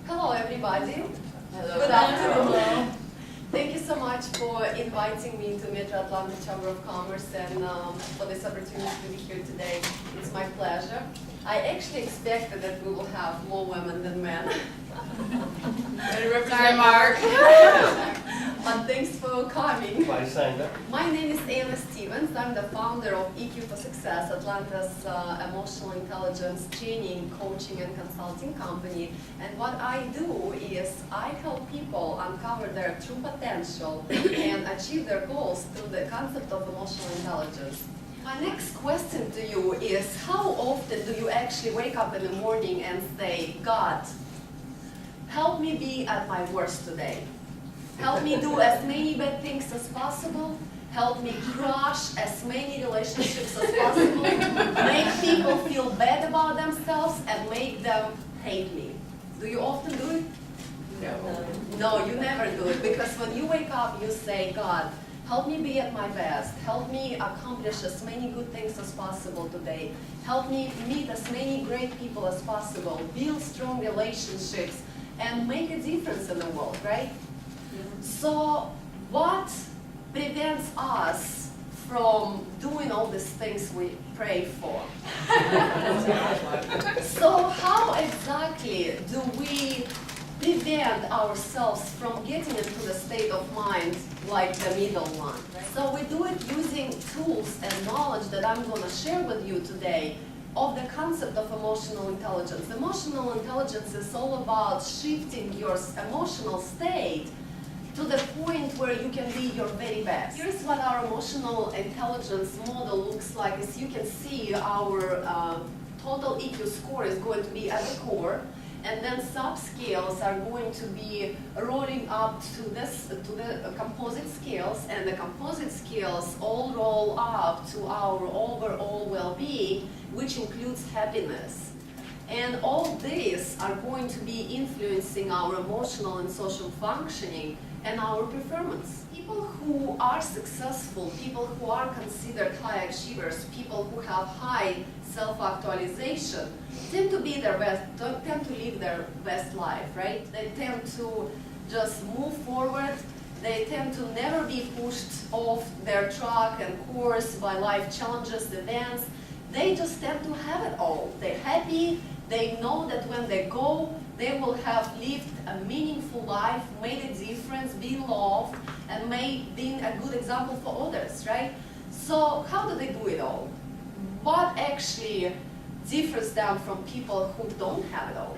Hello, everybody. Hello. Good afternoon. Thank you so much for inviting me to Metro Atlanta Chamber of Commerce and for this opportunity to be here today. It's my pleasure. I actually expected that we will have more women than men. Sorry, Mark. But thanks for coming. Why signed up? My name is Ayla Stevens. I'm the founder of EQ for Success, Atlanta's emotional intelligence training, coaching, and consulting company. And what I do is I help people uncover their true potential and achieve their goals through the concept of emotional intelligence. My next question to you is, how often do you actually wake up in the morning and say, God, help me be at my worst today? Help me do as many bad things as possible. Help me crush as many relationships as possible. Make people feel bad about themselves and make them hate me. Do you often do it? No. No, you never do it, because when you wake up, you say, God, help me be at my best. Help me accomplish as many good things as possible today. Help me meet as many great people as possible. Build strong relationships and make a difference in the world, right? So what prevents us from doing all these things we pray for? So how exactly do we prevent ourselves from getting into the state of mind like the middle one? So we do it using tools and knowledge that I'm going to share with you today of the concept of emotional intelligence. Emotional intelligence is all about shifting your emotional state to the point where you can be your very best. Here's what our emotional intelligence model looks like. As you can see, our total EQ score is going to be at the core, and then subscales are going to be rolling up to the composite scales, and the composite scales all roll up to our overall well-being, which includes happiness. And all these are going to be influencing our emotional and social functioning and our performance. People who are successful, people who are considered high achievers, people who have high self-actualization, tend to be their best, tend to live their best life, right? They tend to just move forward. They tend to never be pushed off their track and course by life challenges, events. They just tend to have it all. They're happy. They know that when they go, they will have lived a meaningful life, made a difference, been loved, and been a good example for others, right? So how do they do it all? What actually differs them from people who don't have it all?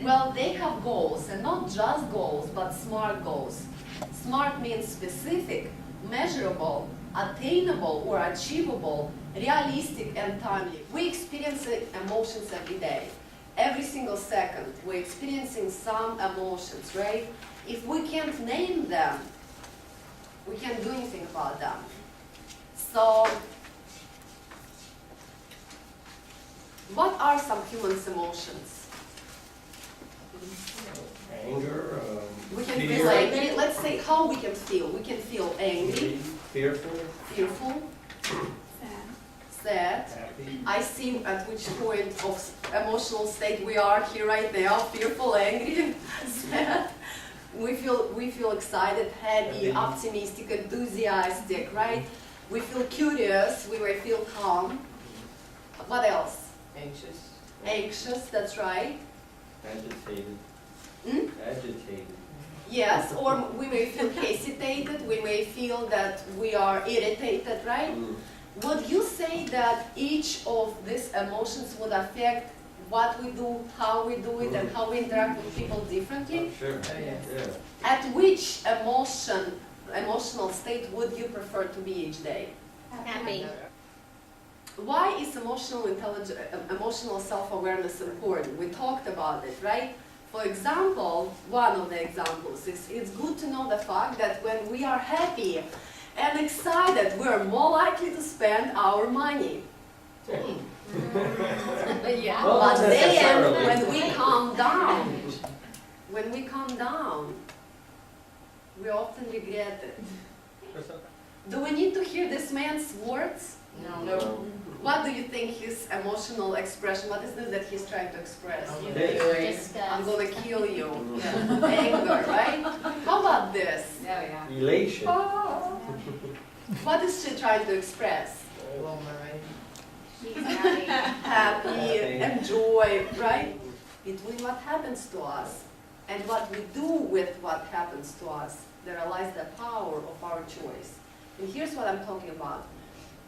Well, they have goals, and not just goals, but SMART goals. SMART means specific, measurable, attainable or achievable, realistic and timely. We experience emotions every day. Every single second, we're experiencing some emotions, right? If we can't name them, we can't do anything about them. So, what are some humans' emotions? Anger, We can fear, feel angry. Let's say how we can feel. We can feel angry, fearful, fearful, sad. happy. I see at which point of emotional state we are here right now, fearful, angry, sad. We feel excited, happy, optimistic, enthusiastic, right? We feel curious, we may feel calm. What else? Anxious. Anxious, that's right. Agitated. Hmm? Agitated. Yes, or we may feel hesitated, we may feel that we are irritated, right? Would you say that each of these emotions would affect what we do, how we do it, and how we interact with people differently? Sure. Oh, yes. Yeah. At which emotional state would you prefer to be each day? Happy. Why is emotional self-awareness important? We talked about it, right? For example, one of the examples is it's good to know the fact that when we are happy and excited, we're more likely to spend our money. Yeah. Well, But not then, necessarily. when we calm down, we often regret it. Do we need to hear this man's words? No. What do you think his emotional expression, what is this that he's trying to express? I'm gonna kill you. Anger, right? How about this? Elation. What is she trying to express? Happy, enjoy, right? Between what happens to us and what we do with what happens to us, there lies the power of our choice. And here's what I'm talking about.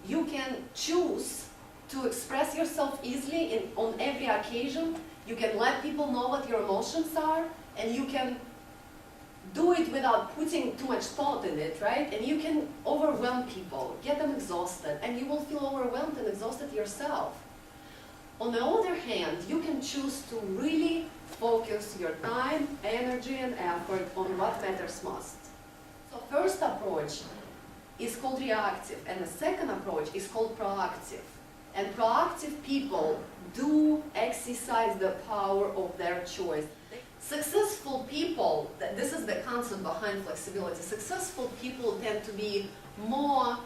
You can choose to express yourself easily on every occasion. You can let people know what your emotions are, and you can do it without putting too much thought in it, right? And you can overwhelm people, get them exhausted, and you will feel overwhelmed and exhausted yourself. On the other hand, you can choose to really focus your time, energy, and effort on what matters most. So first approach is called reactive, and the second approach is called proactive. And proactive people do exercise the power of their choice. Successful people, this is the concept behind flexibility, successful people tend to be more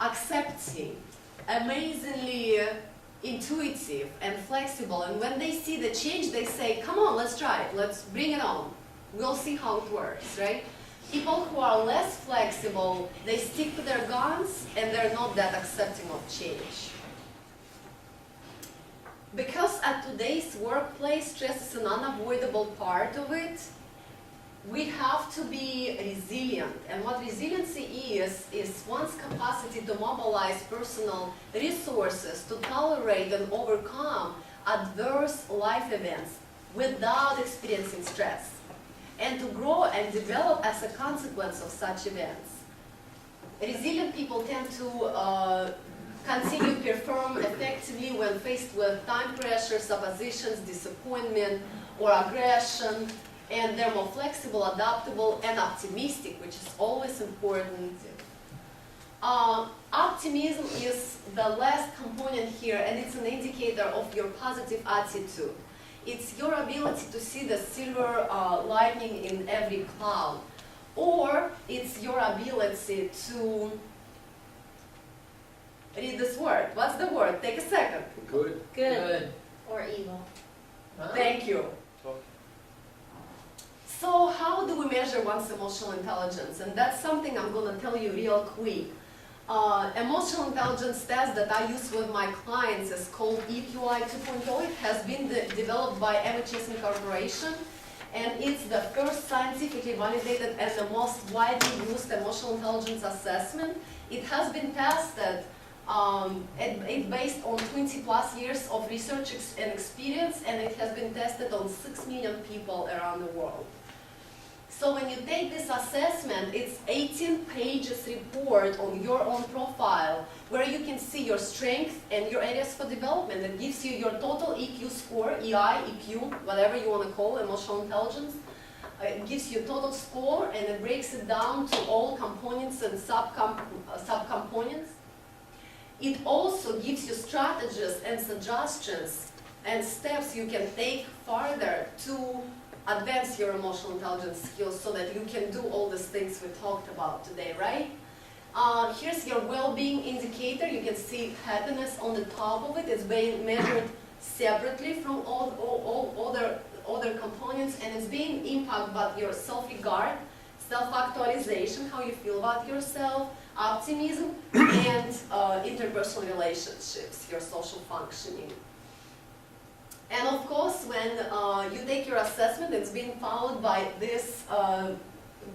accepting, amazingly intuitive and flexible, and when they see the change, they say, come on, let's try it, let's bring it on. We'll see how it works, right? People who are less flexible, they stick to their guns and they're not that accepting of change. Because at today's workplace, stress is an unavoidable part of it, we have to be resilient. And what resiliency is one's capacity to mobilize personal resources to tolerate and overcome adverse life events without experiencing stress, and to grow and develop as a consequence of such events. Resilient people tend to continue to perform effectively when faced with time pressures, oppositions, disappointment, or aggression, and they're more flexible, adaptable, and optimistic, which is always important. Optimism is the last component here, and it's an indicator of your positive attitude. It's your ability to see the silver lining in every cloud, or it's your ability to read this word. What's the word? Take a second. Good. Good. Or evil. Thank you. So how do we measure one's emotional intelligence? And that's something I'm going to tell you real quick. Emotional intelligence test that I use with my clients is called EQI 2.0. It has been developed by MHS Incorporation, and it's the first scientifically validated and the most widely used emotional intelligence assessment. It has been tested, it's based on 20 plus years of research and experience, and it has been tested on 6 million people around the world. So when you take this assessment, it's 18 pages report on your own profile, where you can see your strength and your areas for development. It gives you your total EQ score, EI, EQ, whatever you want to call emotional intelligence. It gives you total score, and it breaks it down to all components and subcomponents. It also gives you strategies and suggestions and steps you can take further to advance your emotional intelligence skills so that you can do all these things we talked about today, right? Here's your well-being indicator. You can see happiness on the top of it. It's being measured separately from all other components, and it's being impacted by your self-regard, self-actualization, how you feel about yourself, optimism, and interpersonal relationships, your social functioning. And of course, when you take your assessment, it's being followed by this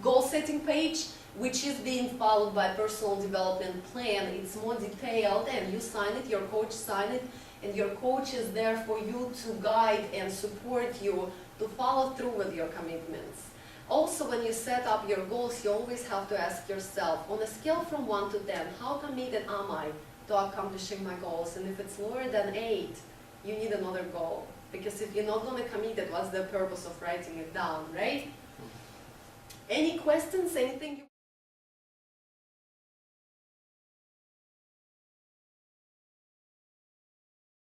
goal-setting page, which is being followed by personal development plan. It's more detailed, and you sign it, your coach sign it, and your coach is there for you to guide and support you to follow through with your commitments. Also, when you set up your goals, you always have to ask yourself, on a scale from 1 to 10, how committed am I to accomplishing my goals? And if it's lower than 8, you need another goal. Because if you're not going to commit it, what's the purpose of writing it down, right? Any questions? Anything?